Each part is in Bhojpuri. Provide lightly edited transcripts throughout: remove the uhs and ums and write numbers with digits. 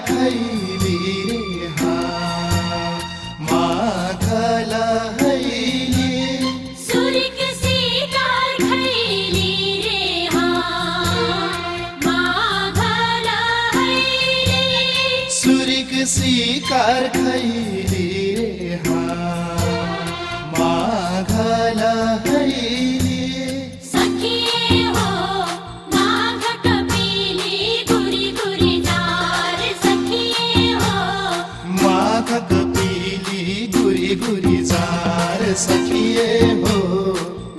खैली रे हाँ माघला हैली सुरिक शिकार खैली रे हाँ माघला हैली सुरिक शिकार खैली रे हाँ माघला हैली सखिए हो माघ कपिली गुरी गुरी जार सखिए हो माघ कपिली गुरी गुरी जार सखिए हो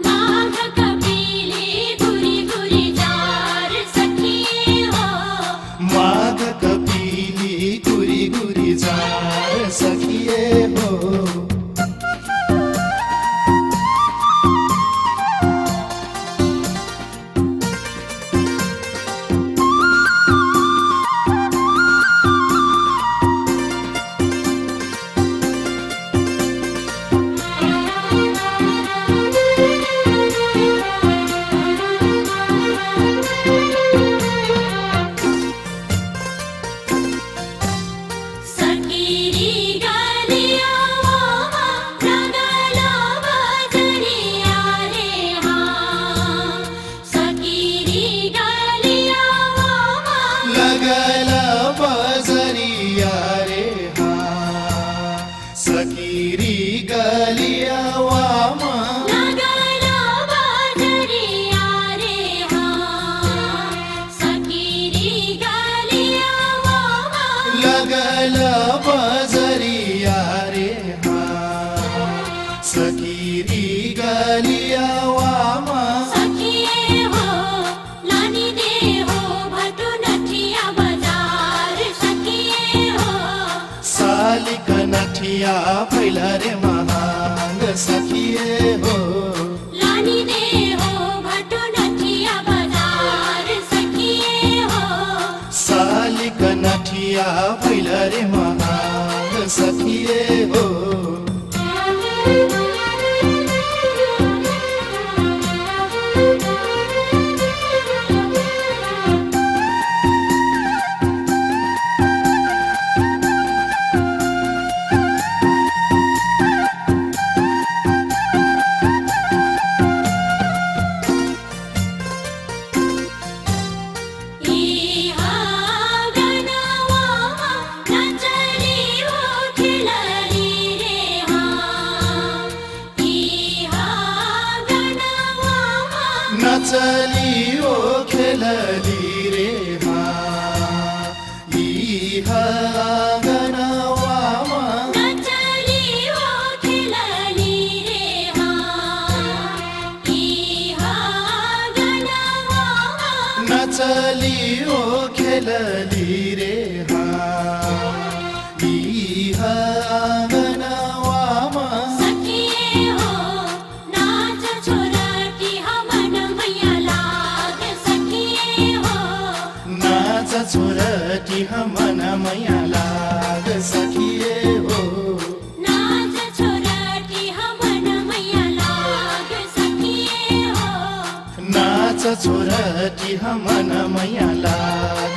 माघ कपिली गुरी गुरी जार सखिए हो माघ कपिली गुरी गुरी जार सखिए हो सकिरी गलिया वामा रंगला बजरिया रे हाँ सकिरी गलिया वामा लगला बजरिया रे हाँ सकीरी गलिया वामा लगला बजरिया रे हाँ सकिरी गलिया वामा लगला बजरिया रे हाँ सकीरी गलिया वामा सखिए हो लानी दे हो भटू नठिया बाजार सखिए हो सालिक नठिया फैला रे महांग सखिए हो लानी दे हो भटू नठिया बाजार सखिए हो सालिक नठिया फैला रे महांग सखिए हो इहा गनवामा नचली हो खिलली रे हाँ इहा गनवामा नचली ओ खेलली रे हाँ इह आँगनवामा नचली हो खिलली रे हाँ इहा गनवामा नचली ओ खेलली रे हाँ इह आँगनवामा सखिए हो नाच छोरटी हमन मैया लाग सखिए हो नाच छोरटी हमन मैया लाग सखिए हो नाच छोरटी हमन मैया लाग सखिए हो नाच छोरटी हमन मैया लाग